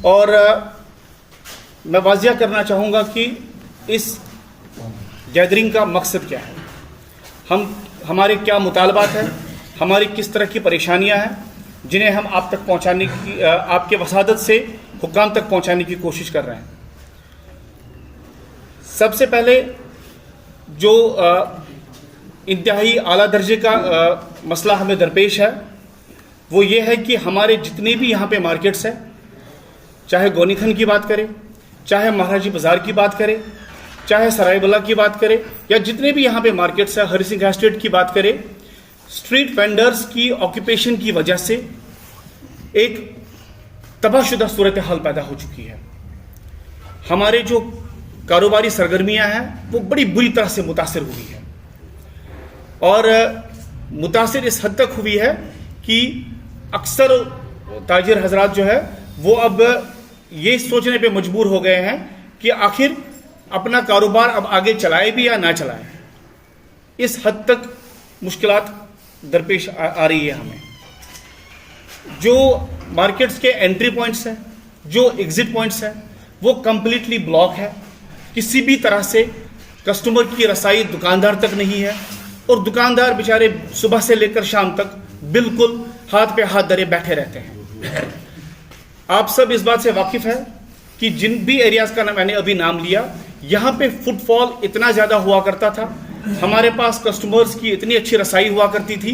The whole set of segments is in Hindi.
और मैं वाजिया करना चाहूँगा कि इस गैदरिंग का मकसद क्या है, हमारे क्या मुतालबात हैं, हमारी किस तरह की परेशानियां हैं जिन्हें हम आप तक पहुंचाने की, आपके वसादत से हुक्काम तक पहुंचाने की कोशिश कर रहे हैं। सबसे पहले जो इंतहाई आला दर्जे का मसला हमें दरपेश है वो ये है कि हमारे जितने भी यहाँ पे मार्केट्स हैं, चाहे गोनीखन की बात करें, चाहे महाराजी बाजार की बात करें, चाहे सरायबला की बात करें, या जितने भी यहाँ पे मार्केट्स हैं, हरि सिंह एस्टेट की बात करें, स्ट्रीट वेंडर्स की ऑक्यूपेशन की वजह से एक तबाहशुदा सूरत हाल पैदा हो चुकी है। हमारे जो कारोबारी सरगर्मियां हैं वो बड़ी बुरी तरह से मुतासिर हुई है, और मुतासिर इस हद तक हुई है कि अक्सर ताजिर हजरात जो है वो अब ये सोचने पे मजबूर हो गए हैं कि आखिर अपना कारोबार अब आगे चलाए भी या ना चलाए। इस हद तक मुश्किलात दरपेश आ रही है हमें। जो मार्केट्स के एंट्री पॉइंट्स हैं, जो एग्जिट पॉइंट्स हैं, वो कंप्लीटली ब्लॉक है। किसी भी तरह से कस्टमर की रसाई दुकानदार तक नहीं है, और दुकानदार बेचारे सुबह से लेकर शाम तक बिल्कुल हाथ पे हाथ धरे बैठे रहते हैं। आप सब इस बात से वाकिफ है कि जिन भी एरियाज का मैंने अभी नाम लिया, यहाँ पे फुटफॉल इतना ज्यादा हुआ करता था, हमारे पास कस्टमर्स की इतनी अच्छी रसाई हुआ करती थी,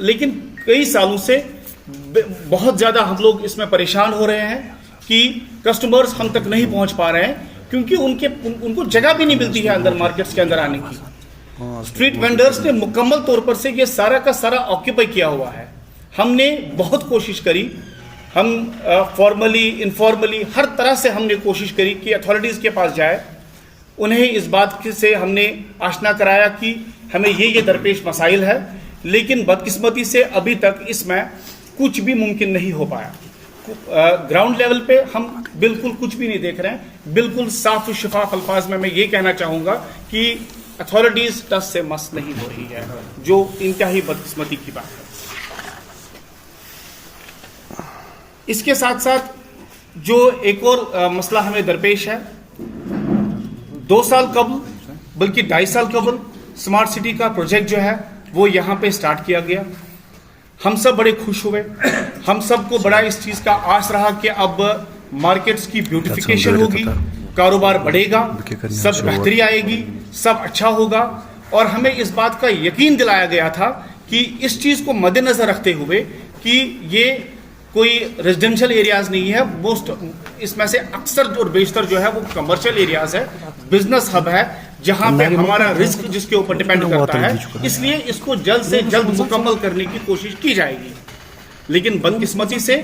लेकिन कई सालों से बहुत ज्यादा हम लोग इसमें परेशान हो रहे हैं कि कस्टमर्स हम तक नहीं पहुंच पा रहे हैं, क्योंकि उनको जगह भी नहीं मिलती है अंदर मार्केट्स के अंदर आने की। स्ट्रीट वेंडर्स ने मुकम्मल तौर पर से ये सारा का सारा ऑक्यूपाई किया हुआ है। हमने बहुत कोशिश करी, हम फॉर्मली इनफॉर्मली हर तरह से हमने कोशिश करी कि अथॉरिटीज के पास जाए, उन्हें इस बात से हमने आशना कराया कि हमें ये दरपेश मसाइल है, लेकिन बदकिस्मती से अभी तक इसमें कुछ भी मुमकिन नहीं हो पाया। ग्राउंड लेवल पे हम बिल्कुल कुछ भी नहीं देख रहे हैं। बिल्कुल साफ शफाफ अल्फाज में मैं ये कहना चाहूंगा कि अथॉरिटीज टस से मस नहीं हो रही है, जो इंतहाई बदकिस्मती की बात है। इसके साथ साथ जो एक और मसला हमें दरपेश है, 2 साल कबल बल्कि 2.5 साल कबल स्मार्ट सिटी का प्रोजेक्ट जो है वो यहाँ पे स्टार्ट किया गया। हम सब बड़े खुश हुए, हम सबको बड़ा इस चीज का आस रहा कि अब मार्केट्स की ब्यूटिफिकेशन होगी, कारोबार बढ़ेगा, सब बेहतरी आएगी, सब अच्छा होगा। और हमें इस बात का यकीन दिलाया गया था कि इस चीज को मद्देनजर रखते हुए कि ये कोई रेजिडेंशियल एरियाज नहीं है, मोस्ट इसमें से अक्सर और बेशतर जो है वो कमर्शियल एरियाज है, बिजनेस हब है, जहां पे हमारा रिस्क जिसके ऊपर डिपेंड करता है। इसलिए इसको जल्द से जल्द मुकम्मल करने की कोशिश की जाएगी। लेकिन बदकिस्मती से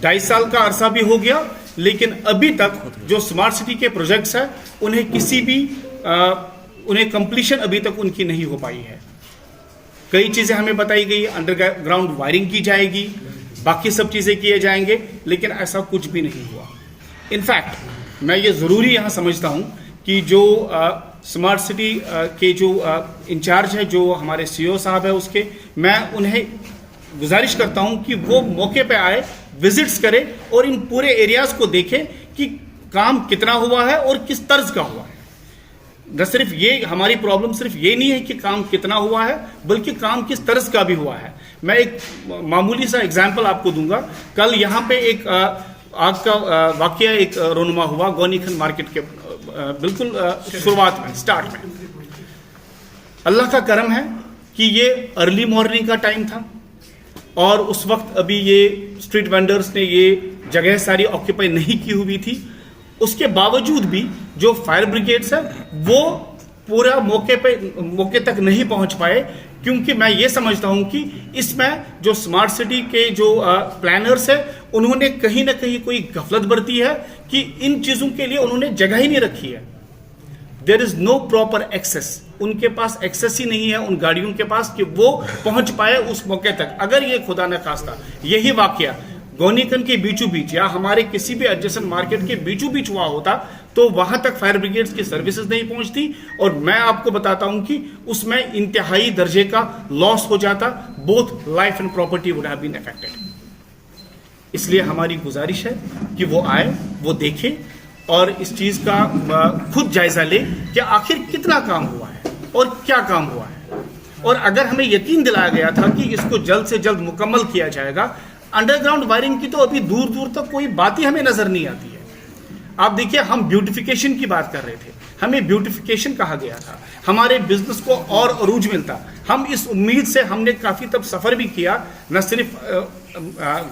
2.5 साल का अरसा भी हो गया, लेकिन अभी तक जो स्मार्ट सिटी के प्रोजेक्ट्स हैं उन्हें किसी भी उन्हें कंप्लीशन अभी तक उनकी नहीं हो पाई है। कई चीजें हमें बताई गई, अंडरग्राउंड वायरिंग की जाएगी, बाकी सब चीजें किए जाएंगे, लेकिन ऐसा कुछ भी नहीं हुआ। इनफैक्ट मैं ये जरूरी यहां समझता हूं कि जो स्मार्ट सिटी के जो इंचार्ज है, जो हमारे सीईओ साहब है, उसके मैं उन्हें गुजारिश करता हूं कि वो मौके पे आए, विजिट्स करें और इन पूरे एरियाज को देखें कि काम कितना हुआ है और किस तर्ज का हुआ है। न सिर्फ ये हमारी प्रॉब्लम सिर्फ ये नहीं है कि काम कितना हुआ है, बल्कि काम किस तर्ज का भी हुआ है। मैं एक मामूली सा एग्जांपल आपको दूंगा। कल यहाँ पे एक आग का वाकया एक रोनुमा हुआ गोनीखन मार्केट के बिल्कुल शुरुआत में, स्टार्ट में। अल्लाह का करम है कि ये अर्ली मॉर्निंग का टाइम था, और उस वक्त अभी ये स्ट्रीट वेंडर्स ने ये जगह सारी ऑक्यूपाई नहीं की हुई थी। उसके बावजूद भी जो फायर ब्रिगेड्स है वो पूरा मौके तक नहीं पहुंच पाए, क्योंकि मैं ये समझता हूं कि इसमें जो स्मार्ट सिटी के जो प्लानर्स है उन्होंने कहीं ना कहीं कोई गफलत बरती है कि इन चीजों के लिए उन्होंने जगह ही नहीं रखी है। There is no proper access, उनके पास एक्सेस ही नहीं है उन गाड़ियों के पास कि वो पहुंच पाए उस मौके तक। अगर ये खुदा न खास्ता यही वाकया गोनीकन के बीचों बीच या हमारे किसी भी एडजेसेंट मार्केट के बीचों बीच हुआ होता तो वहां तक फायर ब्रिगेड्स की सर्विसेज नहीं पहुंचती, और मैं आपको बताता हूं कि उसमें इंतहाई दर्जे का लॉस हो जाता। Both life and property would have been affected. इसलिए हमारी गुजारिश है कि वो आए, वो देखे और इस चीज का खुद जायजा ले कि आखिर कितना काम हुआ है और क्या काम हुआ है। और अगर हमें यकीन दिलाया गया था कि इसको जल्द से जल्द मुकम्मल किया जाएगा, अंडरग्राउंड वायरिंग की तो अभी दूर दूर तक कोई बात ही हमें नजर नहीं आती है। आप देखिए, हम ब्यूटिफिकेशन की बात कर रहे थे, हमें ब्यूटिफिकेशन कहा गया था, हमारे बिजनेस को और अरूज मिलता। हम इस उम्मीद से हमने काफी तब सफर भी किया, न सिर्फ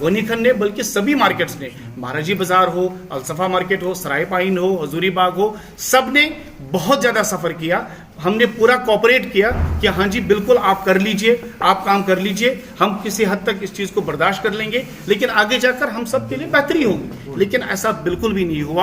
गोनीखंड ने बल्कि सभी मार्केट्स ने, महाराजी बाजार हो, अलसफा मार्केट हो, सराय पाइन हो, हजूरी बाग हो, सब ने बहुत ज्यादा सफर किया। हमने पूरा कोऑपरेट किया कि हाँ जी बिल्कुल आप कर लीजिए, आप काम कर लीजिए, हम किसी हद तक इस चीज को बर्दाश्त कर लेंगे, लेकिन आगे जाकर हम सब के लिए बेहतरी होगी। लेकिन ऐसा बिल्कुल भी नहीं हुआ।